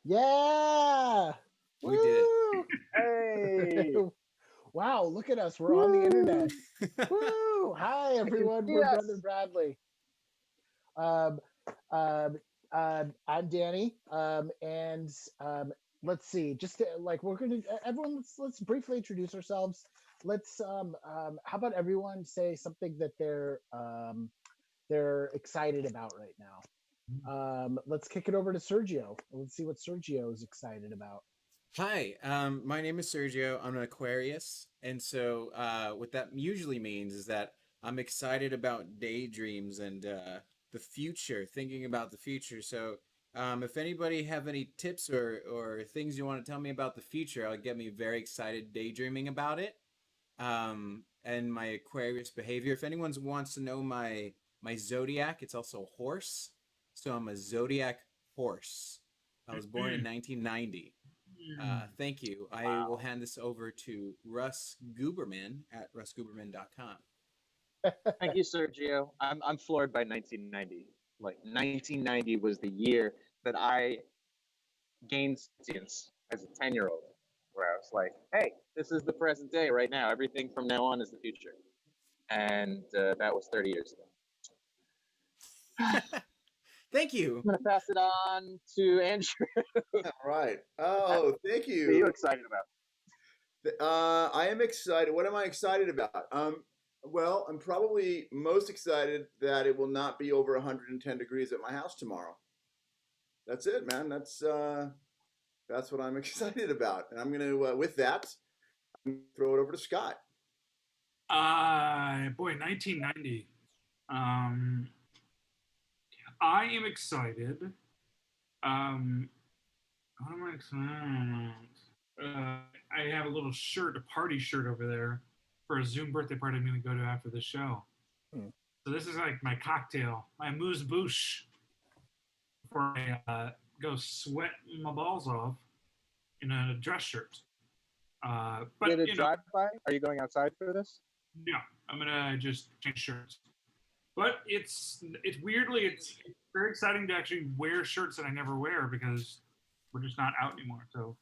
Yeah. We did Woo! Hey, Wow, look at us. We're on the internet. it. Woo! Hi, I can everyone. see We're Brother us. Bradley. Um, I'm Danny. And let's see. Just like we're gonna, everyone. Let's briefly introduce ourselves. Let's. How about everyone say something that they're excited about right now. Let's kick it over to Sergio. Let's see what Sergio is excited about. Hi, my name is Sergio. I'm an Aquarius, and so what that usually means is that I'm excited about daydreams and the future, thinking about the future. So, if anybody have any tips or things you want to tell me about the future, I'll get me very excited daydreaming about it. And my Aquarius behavior. If anyone wants to know my zodiac, it's also a horse. So I'm a zodiac horse. I was born in 1990. Thank you. I will hand this over to Russ Guberman at russguberman.com. Thank you, Sergio. I'm floored by 1990. Like 1990 was the year that I gained sentience as a 10-year-old, where I was like, "Hey, this is the present day right now. Everything from now on is the future." And that was 30 years ago. I'm Thank you. gonna pass it on to Andrew. All right. Oh, thank What are you you. excited about? I am excited. What am I excited about? Well, I'm probably most excited that it will not be over 110 degrees at my house tomorrow. That's it, man. That's what I'm excited about. And I'm gonna, with that, throw it over to Scott. Boy, 1990. I am excited. What am I excited about? I have a little shirt, a party shirt over there for a Zoom birthday party I'm going to go to after the show. Hmm. So this is like my cocktail, my amuse bouche, before I go sweat my balls off in a dress shirt. But Did it you know, drive by? Are you going outside for this? no, I'm gonna just change shirts. But it's weirdly it's very exciting to actually wear shirts that I never wear because we're just not out anymore. So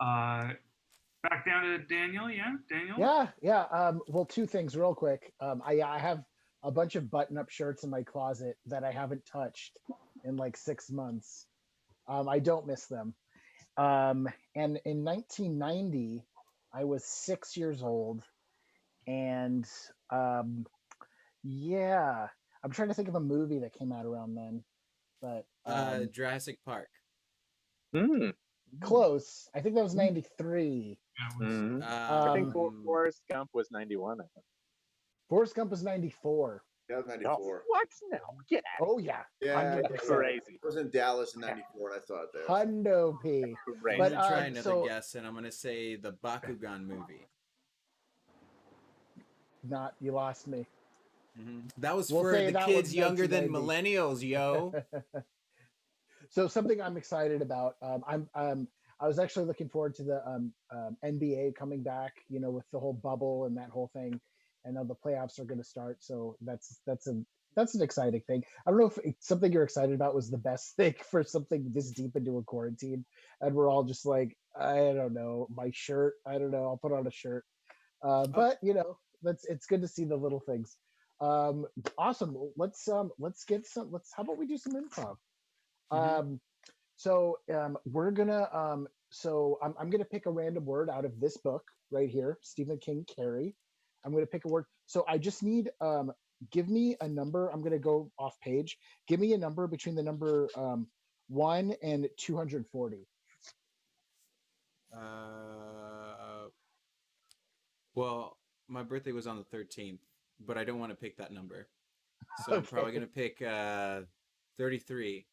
back down to Daniel. Yeah, Daniel. Yeah. Well, two things real quick. I have a bunch of button-up shirts in my closet that I haven't touched in like 6 months. I don't miss them. And in 1990, I was 6 years old, and yeah, I'm trying to think of a movie that came out around then, but Jurassic Park. close. I think that was 93. Yeah, it was, Mm-hmm. I think Forrest Gump was 91. I think. Forrest Gump was 94. That was 94. What? No, get out. Oh yeah, Yeah, 100%. That's crazy. I was in Dallas in 94 and I saw it there. Hundo P. Crazy. I'm But, gonna try another so- guess, and I'm gonna say the Bakugan movie. Not you lost me. That was We'll for say the that kids was younger than 1990. millennials, yo. So something I'm excited about. I was actually looking forward to the NBA coming back. You know, with the whole bubble and that whole thing, and now the playoffs are going to start. So that's an exciting thing. I don't know if something you're excited about was the best thing for something this deep into a quarantine, and we're all just like, I don't know, my shirt. I don't know. I'll put on a shirt. But you know, it's good to see the little things. Awesome. Let's get some. How about we do some improv? We're gonna I'm gonna pick a random word out of this book right here, Stephen King, Carrie. I'm gonna pick a word. So I just need give me a number. I'm gonna go off page. Give me a number between the number 1 and 240. Well, my birthday was on the 13th, but I don't want to pick that number. So I'm probably going to pick 33.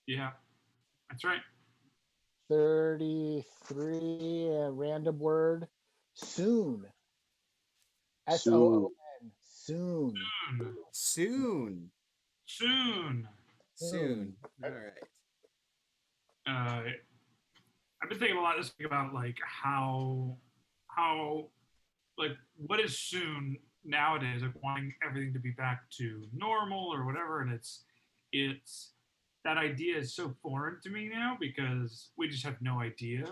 yeah, that's right. 33, random word. Soon. SOON. Soon. Soon. All right. I've been thinking a lot this week about like how like what is soon nowadays, like wanting everything to be back to normal or whatever, and it's that idea is so foreign to me now because we just have no idea,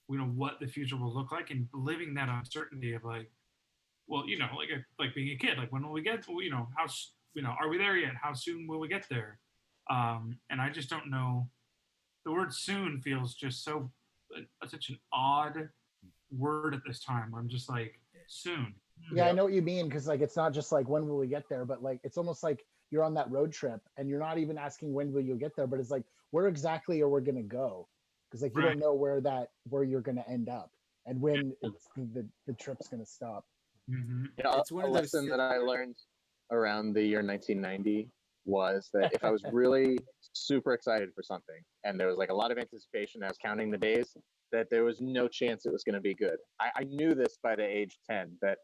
what the future will look like, and living that uncertainty of like, well, like being a kid, like when will we get, how, are we there yet? How soon will we get there? And I just don't know. The word soon feels just so such an odd word at this time. Where I'm just like soon. Yeah, I know what you mean, because like it's not just like when will we get there, but like it's almost like you're on that road trip and you're not even asking when will you get there, but it's like where exactly are we gonna go? Because like you don't know where you're gonna end up and when it's the trip's gonna stop. Mm-hmm. It's one a of those lesson that I learned around the year 1990 was that if I was really super excited for something and there was like a lot of anticipation, I was counting the days, that there was no chance it was going to be good. I knew this by the age 10, that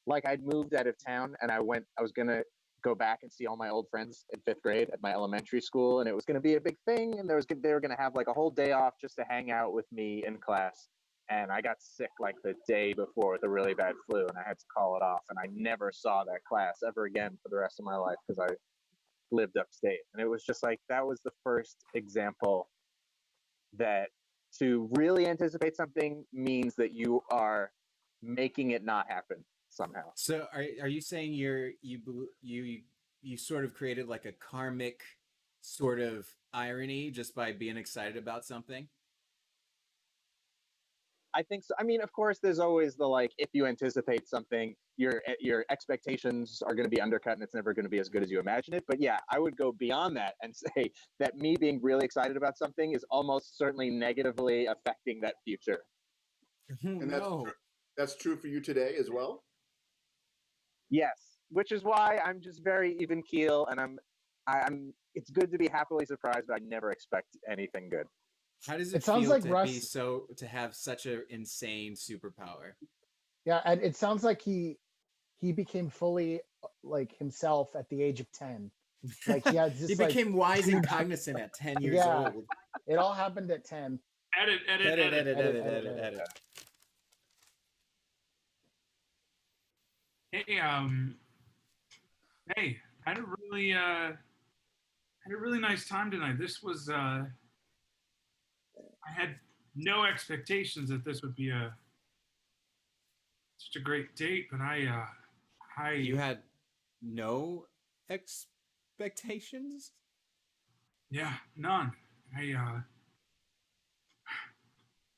like I'd moved out of town and I was going to go back and see all my old friends in 5th grade at my elementary school. And it was going to be a big thing. And they were going to have like a whole day off just to hang out with me in class. And I got sick like the day before with a really bad flu and I had to call it off. And I never saw that class ever again for the rest of my life because I lived upstate. And it was just like, that was the first example that to really anticipate something means that you are making it not happen somehow. So are you saying you sort of created like a karmic sort of irony just by being excited about something? I think so. I mean, of course, there's always the like, if you anticipate something, your expectations are going to be undercut and it's never going to be as good as you imagine it. But yeah, I would go beyond that and say that me being really excited about something is almost certainly negatively affecting that future. And that's true for you today as well? Yes, which is why I'm just very even keel, and I'm. It's good to be happily surprised, but I never expect anything good. How does it sounds feel like to Russ, to have such an insane superpower? Yeah, and it sounds like he became fully like himself at the age of 10. Like he had just he became wise and cognizant at 10 years old. It all happened at 10. Edit. Hey, I had a really nice time tonight. This was I had no expectations that this would be such a great date, but You had no expectations? Yeah, none.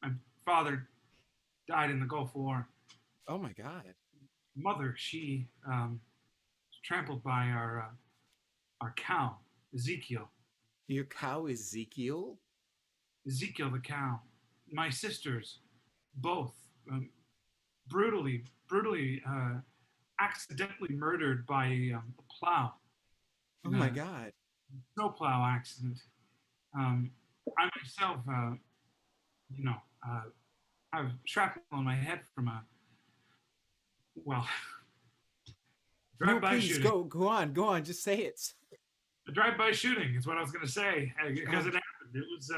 My father died in the Gulf War. Oh my God. Mother, she was trampled by our cow, Ezekiel. Your cow Ezekiel? Ezekiel the cow. My sisters, both brutally, accidentally murdered by a plow. Oh my God. Snowplow accident. I myself, have shrapnel on my head from a drive-by shooting. Go on, just say it. A drive-by shooting is what I was going to say because it happened. It was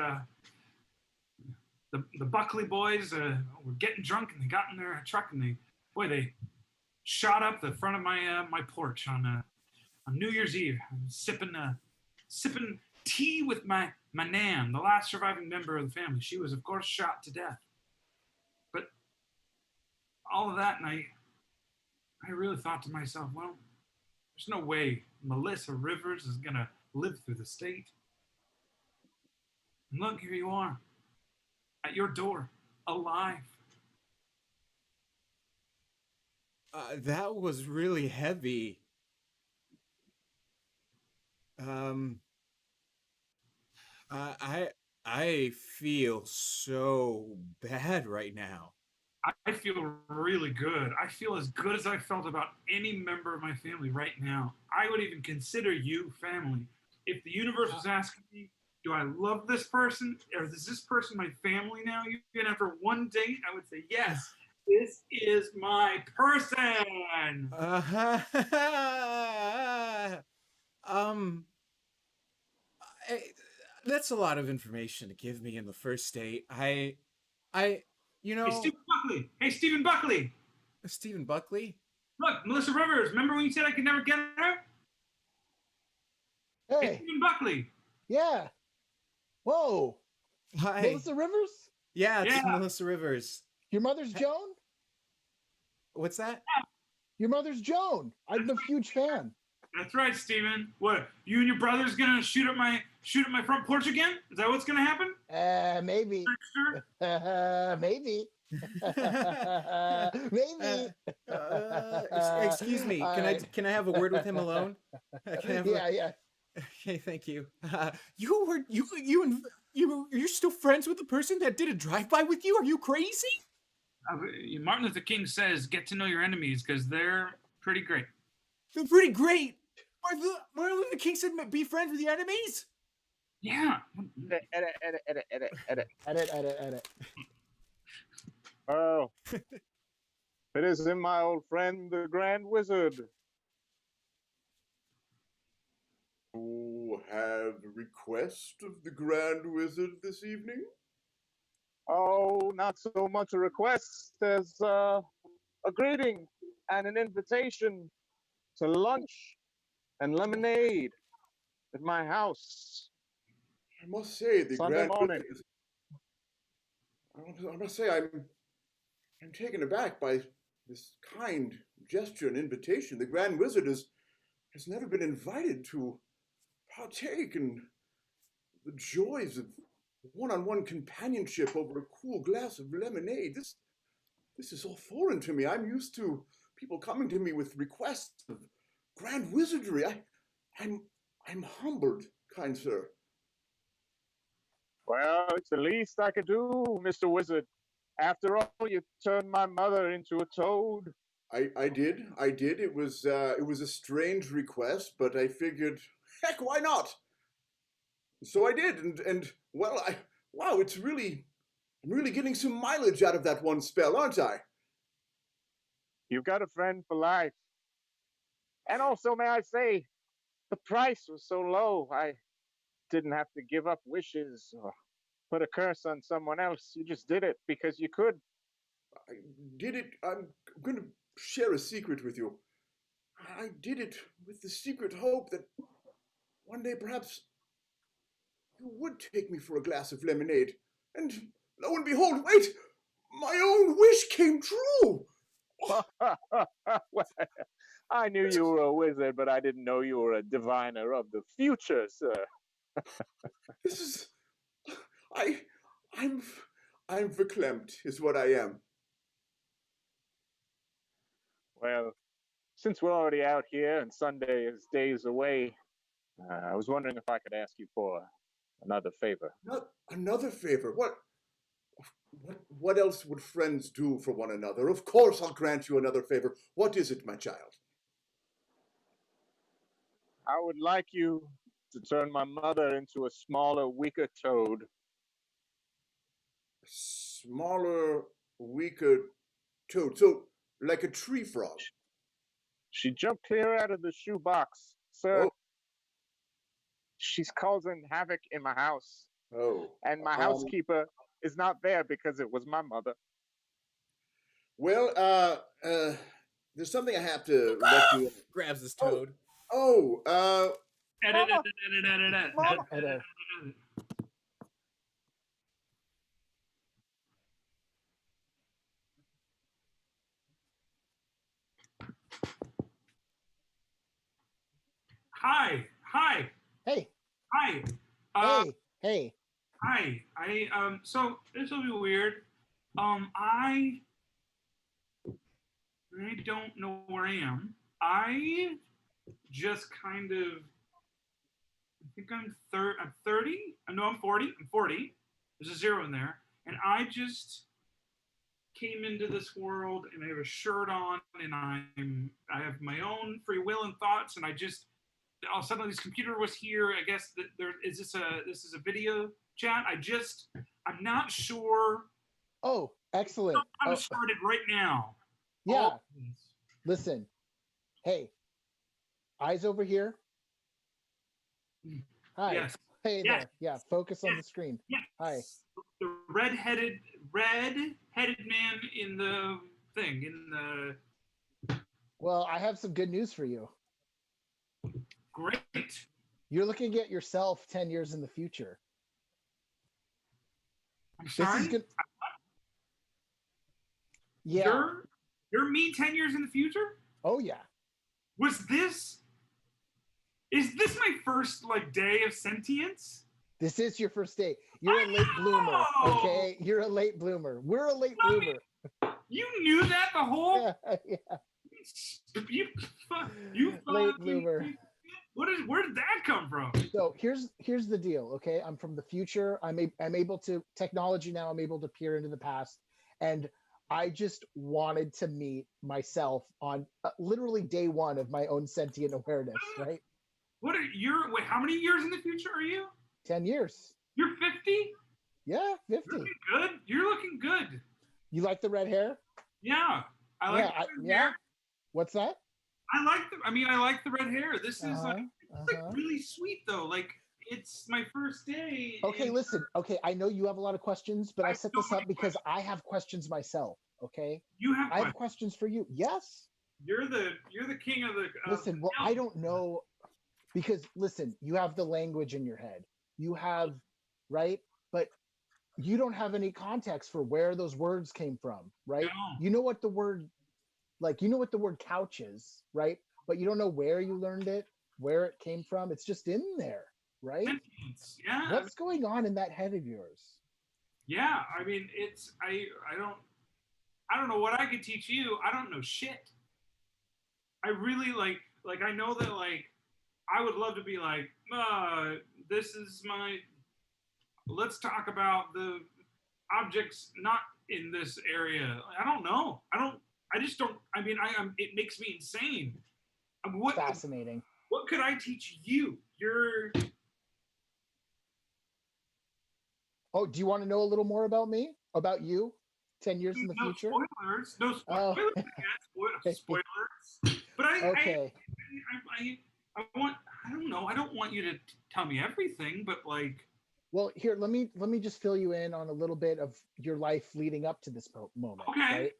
the Buckley boys were getting drunk and they got in their truck and they shot up the front of my porch on New Year's Eve. I was sipping tea with my nan, the last surviving member of the family. She was, of course, shot to death. But all of that night, I really thought to myself, well, there's no way Melissa Rivers is going to live through the state. And look, here you are, at your door, alive. That was really heavy. I feel so bad right now. I feel really good. I feel as good as I felt about any member of my family right now. I would even consider you family. If the universe was asking me, do I love this person? Or is this person my family now? Even after one date, I would say, yes, this is my person. That's a lot of information to give me in the first date. Hey, Stephen Buckley. Stephen Buckley? Look, Melissa Rivers. Remember when you said I could never get her? Hey. Stephen Buckley. Yeah. Whoa. Hi. Melissa Rivers? Yeah, it's Yeah. Melissa Rivers. Your mother's Joan? What's that? Your mother's Joan. I'm a huge fan. That's right, Stephen. What? You and your brother's gonna shoot at my front porch again? Is that what's gonna happen? Maybe. Sure. Maybe. Maybe. Excuse me. Can I have a word with him alone? Yeah. Okay, thank you. You're still friends with the person that did a drive-by with you? Are you crazy? Martin Luther King says, "Get to know your enemies because they're pretty great." They're pretty great. Martin Luther King said, "Be friends with your enemies." Yeah. Edit. Oh, it is in my old friend, the Grand Wizard. You have a request of the Grand Wizard this evening? Oh, not so much a request as a greeting and an invitation to lunch and lemonade at my house. I must say, the Sunday Grand morning. Wizard I must say, I'm taken aback by this kind gesture and invitation. The Grand Wizard has never been invited to partake in the joys of one-on-one companionship over a cool glass of lemonade. This is all foreign to me. I'm used to people coming to me with requests of grand wizardry. I'm humbled, kind sir. Well, it's the least I could do, Mr. Wizard. After all, you turned my mother into a toad. I did. It was a strange request, but I figured, heck, why not? So I did, and well, wow, I'm really getting some mileage out of that one spell, aren't I? You've got a friend for life. And also, may I say, the price was so low, I didn't have to give up wishes or put a curse on someone else. You just did it because you could. I did it. I'm going to share a secret with you. I did it with the secret hope that one day perhaps you would take me for a glass of lemonade. And lo and behold, wait! My own wish came true! Well, I knew you were a wizard, but I didn't know you were a diviner of the future, sir. This is... I'm verklempt, is what I am. Well, since we're already out here and Sunday is days away, I was wondering if I could ask you for another favor. Another favor? What else would friends do for one another? Of course I'll grant you another favor. What is it, my child? I would like you to turn my mother into a smaller, weaker toad. Smaller, weaker toad. So, like a tree frog. She jumped clear out of the shoebox, sir. Oh. She's causing havoc in my house. Oh. And my housekeeper is not there because it was my mother. Well, there's something I have to let you... Grabs this toad. Edit. Hi. Hey. Hi. Hey. Hi. So this will be weird. I don't know where I am. I just kind of, I think I'm 30. No, I'm 40. I'm 40. There's a zero in there. And I just came into this world and I have a shirt on and I have my own free will and thoughts, and I just all of a sudden this computer was here. I guess that this is a video chat. I'm not sure. Oh, excellent. I'm started right now. Yeah. Listen. Hey. Eyes over here. Hi. Yes. Hey yes. there. Yeah. Focus on the screen. Yes. Hi. The red-headed man in the thing Well, I have some good news for you. Great. You're looking at yourself 10 years in the future. I'm This sorry. is good. Yeah. You're me 10 years in the future? Oh yeah. Is this my first like day of sentience? This is your first day. You're a late bloomer. know! Okay. You're a late bloomer. We're a late bloomer. You knew that the whole Yeah. you Late fucking- bloomer. Where did that come from? So here's the deal. Okay. I'm from the future. I'm able to technology now. I'm able to peer into the past, and I just wanted to meet myself on literally day one of my own sentient awareness. Right. Wait, how many years in the future are you? 10 years. You're 50? Yeah. 50. You're looking good. You're looking good. You like the red hair? Yeah. I like the red hair. What's that? I like the red hair. This is like really sweet though. Like it's my first day. Okay, and- listen. Okay, I know you have a lot of questions, but I set this up because I have questions myself. Okay, You have I have questions for you. Yes. You're the king of the. Listen, well, I don't know because listen, you have the language in your head. You have, right? But you don't have any context for where those words came from, right? No. You know what the word couch is, right? But you don't know where you learned it, where it came from. It's just in there, right? Sentience. Yeah. What's going on in that head of yours? Yeah. I mean, I don't know what I could teach you. I don't know shit. I really like I know that like I would love to be like, this is my. Let's talk about the objects not in this area. I don't know. I just don't. I mean, it makes me insane. What Fascinating. What could I teach you? Oh, do you want to know a little more about me? About you? 10 years in the future? Spoilers. No spoilers. Oh. Spoilers. But Okay. I want. I don't know. I don't want you to tell me everything, but like. Well, here, let me just fill you in on a little bit of your life leading up to this moment. Okay. Right?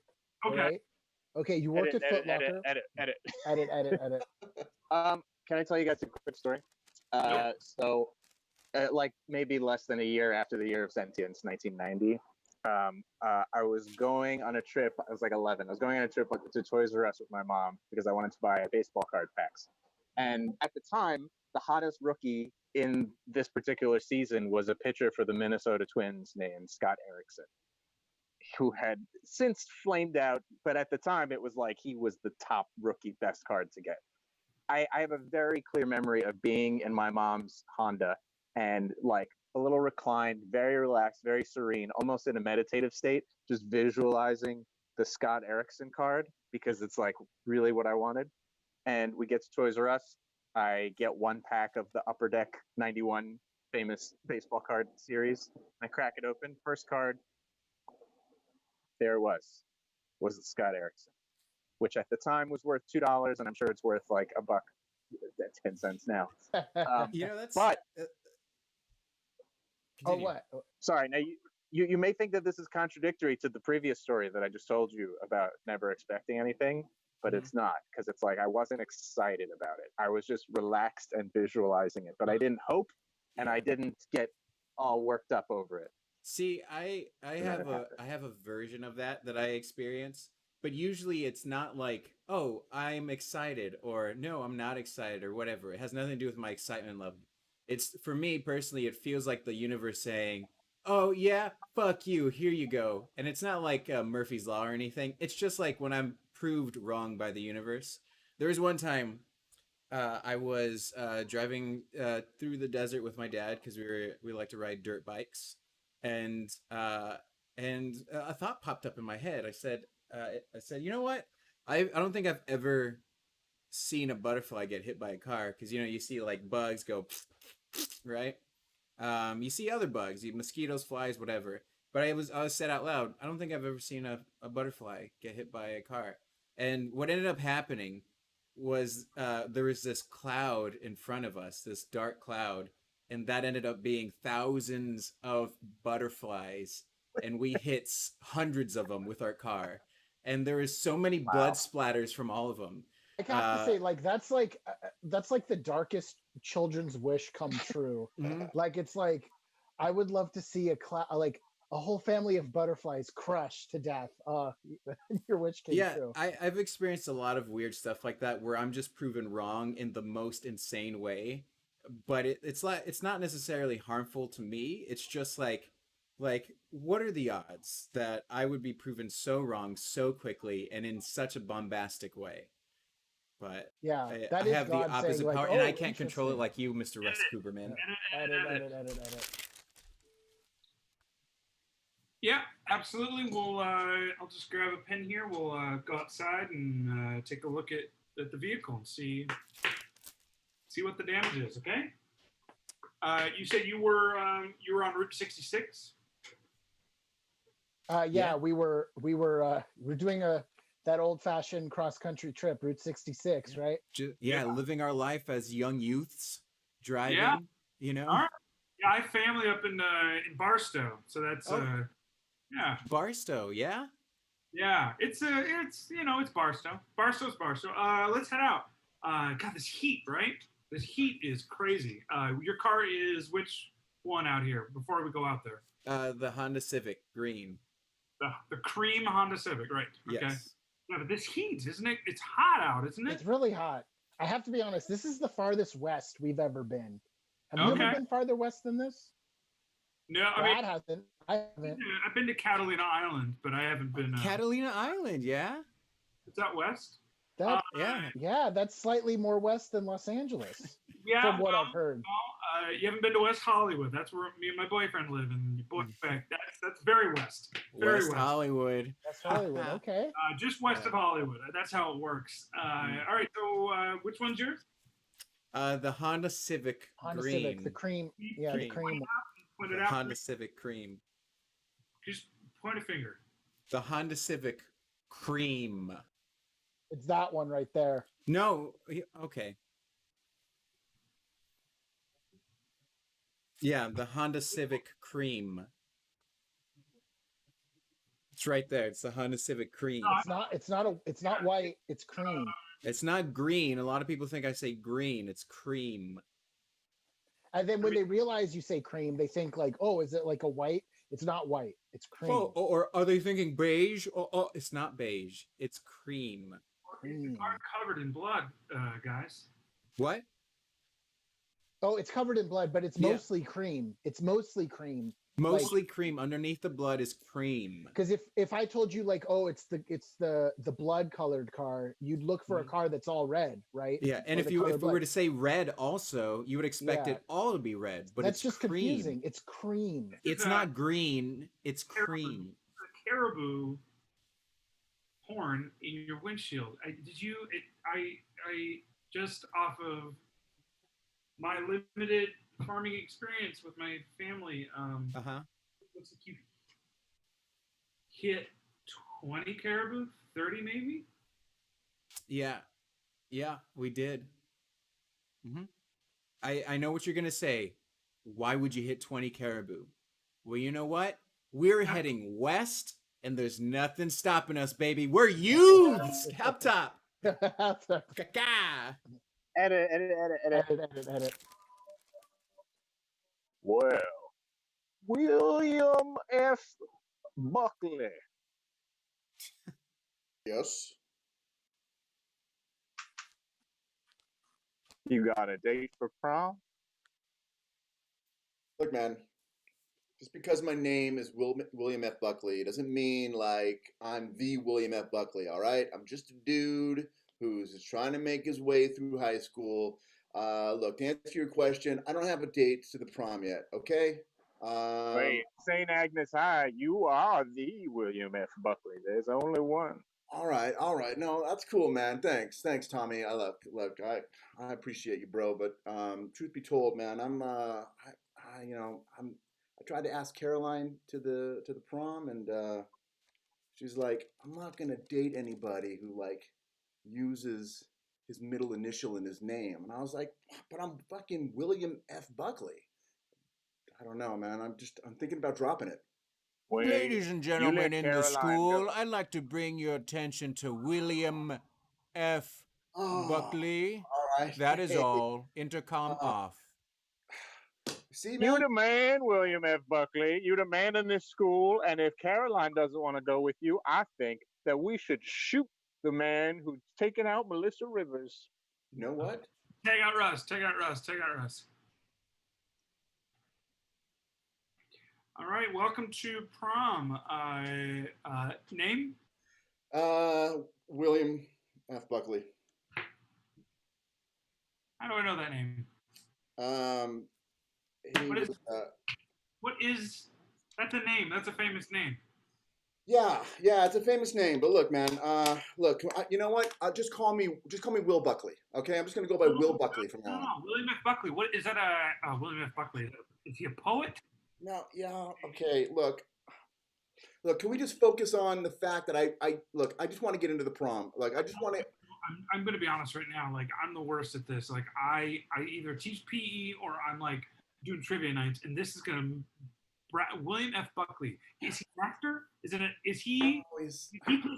Okay. Right? Okay, you worked at Foot Locker. Edit. Can I tell you guys a quick story? So, like maybe less than a year after the year of sentience, 1990, I was going on a trip. I was like 11. I was going on a trip to Toys R Us with my mom because I wanted to buy baseball card packs. And at the time, the hottest rookie in this particular season was a pitcher for the Minnesota Twins named Scott Erickson, who had since flamed out. But at the time, it was like he was the top rookie best card to get. I have a very clear memory of being in my mom's Honda and like a little reclined, very relaxed, very serene, almost in a meditative state, just visualizing the Scott Erickson card because it's like really what I wanted. And we get to Toys R Us. I get one pack of the Upper Deck 91 famous baseball card series. I crack it open. First card, there was the Scott Erickson, which at the time was worth $2, and I'm sure it's worth like $1 at 10 cents now. That's. But Oh, what? sorry, now you may think that this is contradictory to the previous story that I just told you about never expecting anything, but it's not, because it's like I wasn't excited about it. I was just relaxed and visualizing it, but I didn't hope, and I didn't get all worked up over it. See, I have a version of that I experience, but usually it's not like, oh, I'm excited, or no, I'm not excited, or whatever. It has nothing to do with my excitement level. It's, for me personally, it feels like the universe saying, oh yeah, fuck you, here you go. And it's not like Murphy's Law or anything. It's just like when I'm proved wrong by the universe. There was one time I was driving through the desert with my dad because we like to ride dirt bikes, and a thought popped up in my head. I said, you know what? I don't think I've ever seen a butterfly get hit by a car, because you see like bugs go right. You see other bugs, mosquitoes, flies, whatever. But I was said out loud, I don't think I've ever seen a butterfly get hit by a car. And what ended up happening was there was this cloud in front of us, this dark cloud, and that ended up being thousands of butterflies, and we hit hundreds of them with our car. And there was so many blood splatters from all of them. I have to say, like that's like the darkest children's wish come true. Mhm. Like it's like I would love to see like a whole family of butterflies crushed to death. Your wish came Yeah, true. I've experienced a lot of weird stuff like that where I'm just proven wrong in the most insane way. But it's not necessarily harmful to me. It's just like what are the odds that I would be proven so wrong so quickly and in such a bombastic way? But Yeah, I that is have the God saying opposite like, power, and I "Oh, can't control it interesting." like you, Mr. Russ Edit, Cooperman. Edit. Yeah, absolutely. We'll. I'll just grab a pen here. We'll go outside and take a look at the vehicle and see what the damage is. Okay. You said you were on Route 66. Yeah, we're doing that old fashioned cross country trip, Route 66, right? Yeah, living our life as young youths, driving. Yeah. You know. All right. Yeah, I have family up in Barstow, so that's yeah. Barstow, yeah. Yeah, it's Barstow. Barstow's Barstow. Let's head out. God, this heat, right? This heat is crazy. Your car is which one out here before we go out there? The Honda Civic green. The cream Honda Civic, right? Okay. Yes. Yeah, but this heat, isn't it? It's hot out, isn't it? It's really hot. I have to be honest. This is the farthest west we've ever been. Have you Okay. ever been farther west than this? No, I mean, Brad hasn't. I haven't. I've been to Catalina Island, but I haven't been. Catalina Island, yeah. Is that west? That Yeah. yeah, that's slightly more west than Los Angeles, Yeah. from what I've heard. You haven't been to West Hollywood. That's where me and my boyfriend live, and your boyfriend. That's very west. Very West Hollywood. That's Hollywood. Okay. Just west of Hollywood. That's how it works. All right. So, which one's yours? The Honda Civic Honda green. Civic, the cream. Yeah, the cream. Point it The out. Honda Civic cream. Just point a finger. The Honda Civic cream. It's that one right there. No, okay. Yeah, the Honda Civic cream. It's right there. It's the Honda Civic cream. It's not white. It's cream. It's not green. A lot of people think I say green. It's cream. And then when they realize you say cream, they think like, oh, is it like a white? It's not white. It's cream. Oh, or are they thinking beige? Oh, it's not beige. It's cream. It's covered in blood, guys. What? Oh, it's covered in blood, but it's mostly cream. It's mostly cream. Mostly cream. Underneath the blood is cream. Because if I told you like, oh, it's the blood colored car, you'd look for a car that's all red, right? Yeah, and if we were to say red also, you would expect it all to be red, but that's it's just cream. Confusing. It's cream. It's not green. It's cream. The Caribou Corn in your windshield. I just off of my limited farming experience with my family. Looks like you hit 20 caribou, 30 maybe. Yeah, we did. I know what you're gonna say. Why would you hit 20 caribou? Well, you know what? We're heading west, and there's nothing stopping us, baby. We're youths. Up top. Caca. Edit. Well, William F. Buckley. Yes. You got a date for prom? Look, man, just because my name is William F. Buckley, it doesn't mean like I'm the William F. Buckley, all right? I'm just a dude who's just trying to make his way through high school. Look, to answer your question, I don't have a date to the prom yet, okay? Wait, St. Agnes High, you are the William F. Buckley. There's only one. All right. No, that's cool, man. Thanks, Tommy. I appreciate you, bro. But truth be told, man, I tried to ask Caroline to the prom, and she's like, I'm not gonna date anybody who like uses his middle initial in his name. And I was like, but I'm fucking William F. Buckley. I don't know, man. I'm thinking about dropping it. Wait, ladies and gentlemen in the school, I'd like to bring your attention to William F. Oh, Buckley, all right. that is Hey, all. Intercom uh, off. see, You man. the man, William F. Buckley. You the man in this school, and if Caroline doesn't want to go with you, I think that we should shoot the man who's taken out Melissa Rivers. You know what? Take out Russ. Take out Russ. Take out Russ. All right. Welcome to prom. Name? William F. Buckley. How do I know that name? He What is- was, What is? That's a name. That's a famous name. yeah, it's a famous name. But look, man, look, you know what? Just call me Will Buckley. Okay, I'm just gonna go by Will Buckley from now on. No, William F. Buckley. What is that? William F. Buckley. Is he a poet? No, yeah, okay. Look. Can we just focus on the fact that I just want to get into the prom. Like, I just want to. I'm going to be honest right now. Like, I'm the worst at this. Like, I either teach PE or I'm like doing trivia nights, and this is going to. William F. Buckley. Is he an actor? Is he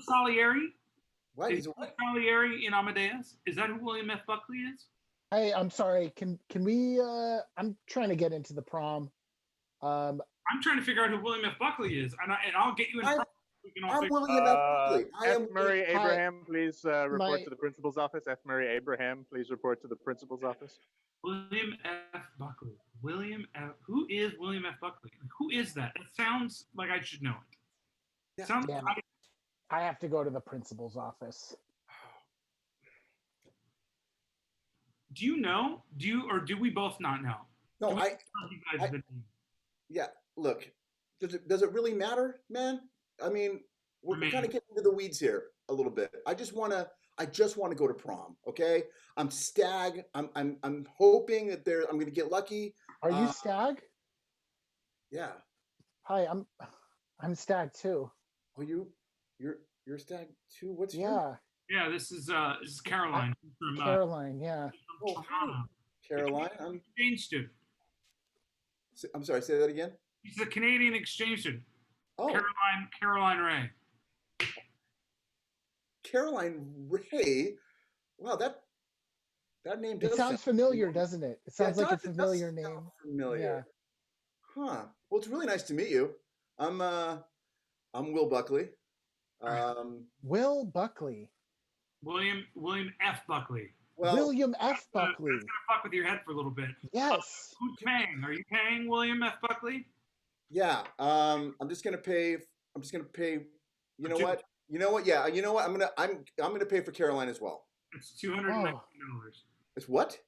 Salieri? What? Is he Salieri in Amadeus? Is that who William F. Buckley is? Hey, I'm sorry. Can we? I'm trying to get into the prom. I'm trying to figure out who William F. Buckley is, and I'll get you in. I'm William F. Buckley. F. Murray Abraham, please report to the principal's office. F. Murray Abraham, please report to the principal's office. William F. Buckley. Who is William F. Buckley? Who is that? It sounds like I should know it. Yeah. Sounds Damn like it. I have to go to the principal's office. Do you know? Do we both not know? No, yeah. Look, does it really matter, man? I mean, we're kind of getting into the weeds here a little bit. I just want to go to prom. Okay, I'm Stag. I'm hoping that I'm going to get lucky. Are you Stag? Yeah. Hi, I'm Stag too. Oh, you're Stag too. What's Yeah. Yeah, this is Caroline from Caroline. Yeah. Oh, hi, Caroline. I'm exchange student. I'm sorry. Say that again. She's a Canadian exchange student. Oh, Caroline Ray. Caroline Ray. Wow, that name does. It sounds familiar, doesn't it? It sounds like a familiar It does sound name. familiar. Yeah. Huh. Well, it's really nice to meet you. I'm Will Buckley. Will Buckley. William F. Buckley. Well, William F. Buckley. That's gonna fuck with your head for a little bit. Yes. Who's paying? Are you paying William F. Buckley? yeah. I'm just gonna pay. You know what? Yeah. You know what? I'm gonna pay for Caroline as well. It's $219. It's what?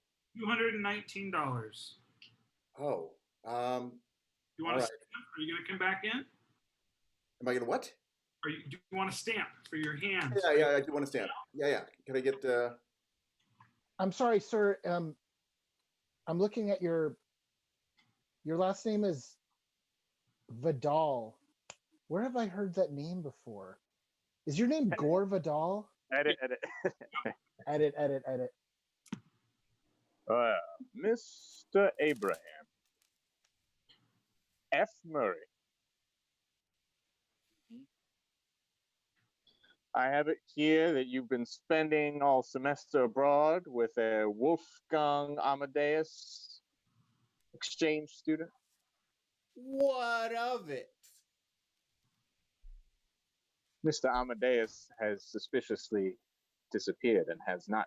$219. Oh. You want to stamp? Are you gonna come back in? Am I gonna what? Do you want to stamp for your hands? Yeah. I do want to stamp. Yeah. Can I get? I'm sorry, sir. I'm looking at your last name is Vidal. Where have I heard that name before? Is your name Gore Vidal? Edit. Edit. Mr. Abraham. F. Murray. I have it here that you've been spending all semester abroad with a Wolfgang Amadeus exchange student. What of it? Mr. Amadeus has suspiciously disappeared and has not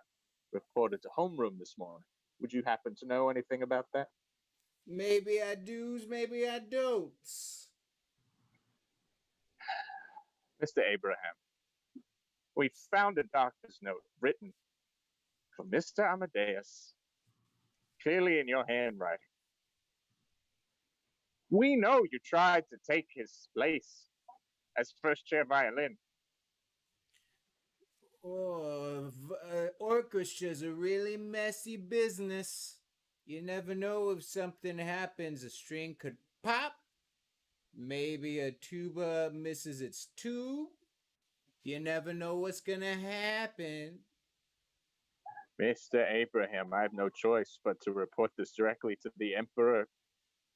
reported to homeroom this morning. Would you happen to know anything about that? Maybe I do, maybe I don't. Mr. Abraham, we found a doctor's note written for Mr. Amadeus, clearly in your handwriting. We know you tried to take his place as first chair violin. Oh, orchestra's a really messy business. You never know if something happens. A string could pop. Maybe a tuba misses its tube. You never know what's gonna happen. Mr. Abraham, I have no choice but to report this directly to the Emperor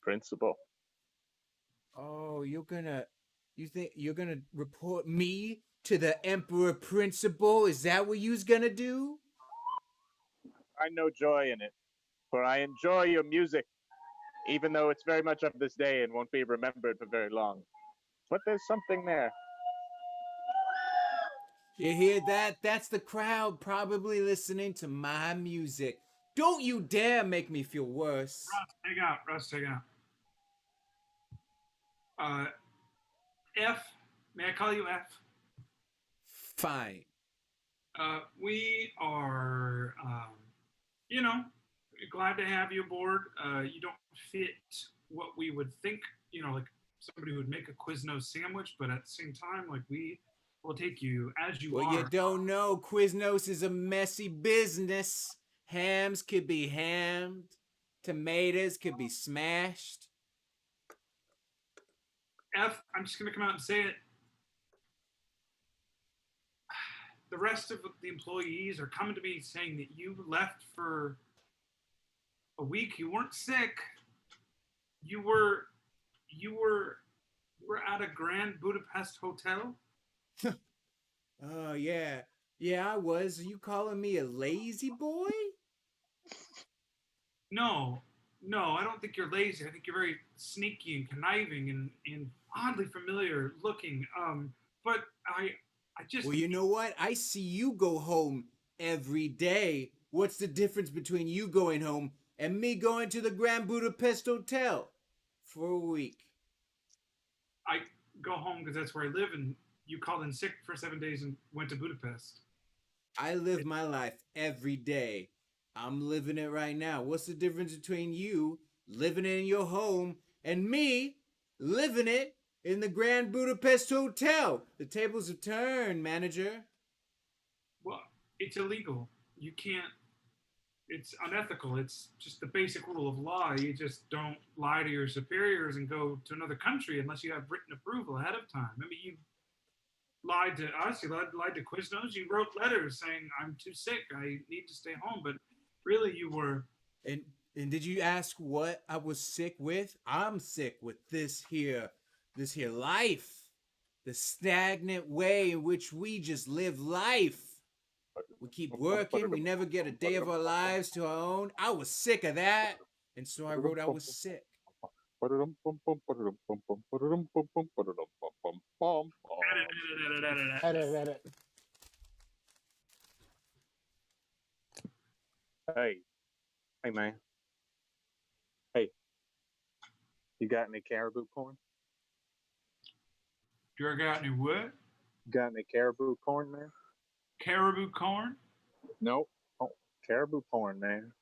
Principal. Oh, you think you're gonna report me to the Emperor Principal? Is that what you's gonna do? find no joy in it, for I enjoy your music, even though it's very much of this day and won't be remembered for very long. But there's something there. You hear that? That's the crowd probably listening to my music. Don't you dare make me feel worse. Russ, take out. F, may I call you F? Fine. We are, glad to have you aboard. You don't fit what we would think, like somebody who would make a Quiznos sandwich, but at the same time, like we will take you as you Well, are. you don't know. Quiznos is a messy business. Hams could be hammed. Tomatoes could be smashed. F, I'm just going to come out and say it. The rest of the employees are coming to me saying that you left for a week. You weren't sick. You were at a Grand Budapest hotel. Oh, yeah. Yeah, I was. Are you calling me a lazy boy? No, I don't think you're lazy. I think you're very sneaky and conniving and oddly familiar looking. But I just. Well, you know what? I see you go home every day. What's the difference between you going home and me going to the Grand Budapest Hotel for a week? I go home because that's where I live, and you called in sick for 7 days and went to Budapest. I live my life every day. I'm living it right now. What's the difference between you living it in your home and me living it in the Grand Budapest Hotel? The tables have turned, manager. Well, it's illegal. You can't. It's unethical. It's just the basic rule of law. You just don't lie to your superiors and go to another country unless you have written approval ahead of time. I mean, you lied to us. You lied to Quiznos. You wrote letters saying, I'm too sick. I need to stay home. But really, you were. And did you ask what I was sick with? I'm sick with this here life. The stagnant way in which we just live life. We keep working, we never get a day of our lives to our own. I was sick of that, and so I wrote I was sick. Edit. Hey, man. Hey, you got any caribou corn? Do I got any what? Got any caribou corn, man? Caribou corn? Nope. Oh, caribou corn, man.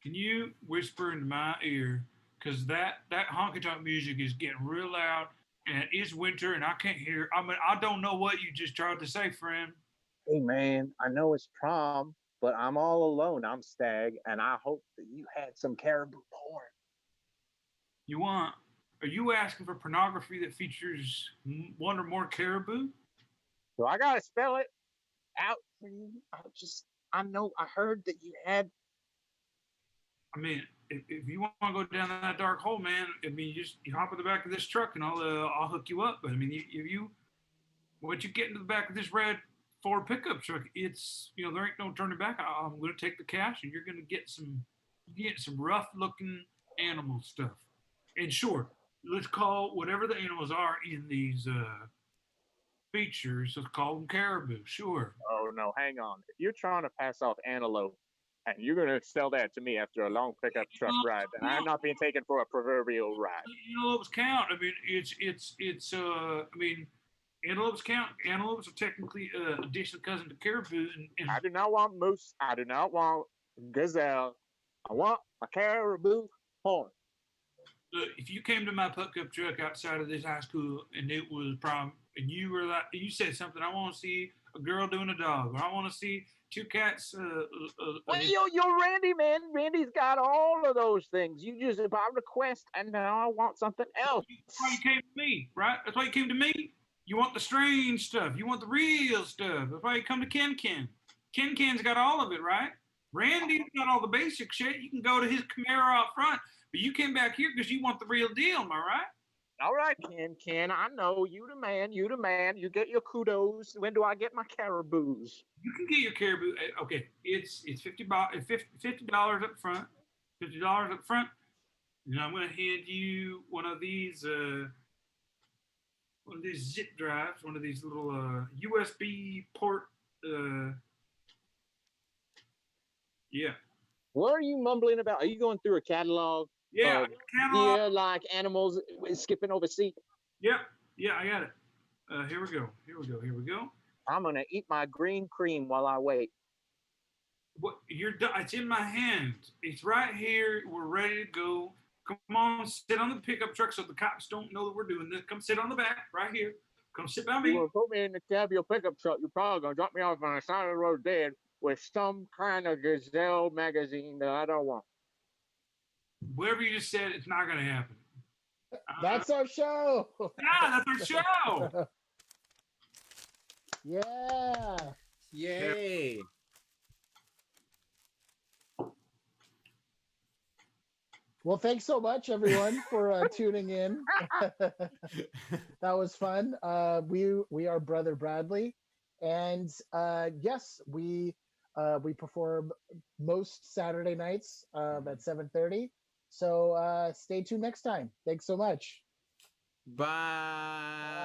Can you whisper into my ear? Because that honky tonk music is getting real loud, and it's winter, and I can't hear. I mean, I don't know what you just tried to say, friend. Hey, man, I know it's prom, but I'm all alone. I'm Stag, and I hope that you had some caribou corn. Are you asking for pornography that features one or more caribou? So I gotta spell it out for you. I know, I heard that you had. I mean, if you want to go down that dark hole, man, I mean, you hop in the back of this truck and I'll hook you up. But I mean, once you get into the back of this red Ford pickup truck, it's there ain't no turning back. I'm going to take the cash and you're going to get some rough looking animal stuff. And sure, let's call whatever the animals are in these features. Let's call them caribou. Sure. Oh no, hang on. If you're trying to pass off antelope, and you're gonna sell that to me after a long pickup truck ride, then I'm not being taken for a proverbial ride. Antelopes count. I mean, it's. I mean, antelopes count. Antelopes are technically a distant cousin to caribou. And I do not want moose. I do not want gazelle. I want a caribou horn. Look, if you came to my pickup truck outside of this high school and it was prom, and you were like, you said something, I want to see a girl doing a dog, or I want to see two cats. Well, you're Randy, man. Randy's got all of those things. You just about request, and now I want something else. That's why you came to me, right? That's why you came to me. You want the strange stuff. You want the real stuff. That's why you come to Ken. Ken's got all of it, right? Randy's got all the basic shit. You can go to his Camaro out front, but you came back here because you want the real deal. Am I right? All right, Ken. I know you the man. You the man. You get your kudos. When do I get my caribous? You can get your caribou. Okay, it's $50 up front. $50 up front. And I'm going to hand you one of these zip drives, one of these little USB port. Yeah, What are you mumbling about? Are you going through a catalog yeah, of catalog. deer-like animals skipping over seat? Yep, yeah, I got it. Here we go. Here we go. I'm gonna eat my green cream while I wait. What you're done? It's in my hand. It's right here. We're ready to go. Come on, sit on the pickup truck so the cops don't know that we're doing this. Come sit on the back right here. Come sit by You me. will put me in the cab of your pickup truck. You're probably gonna drop me off on the side of the road dead with some kind of gazelle magazine that I don't want. Whatever you just said, it's not going to happen. That's our show. Yeah, that's our show. Yeah. Yay! Well, thanks so much, everyone, for tuning in. That was fun. We are Brother Bradley, and yes, we perform most Saturday nights at 7:30. So stay tuned next time. Thanks so much. Bye.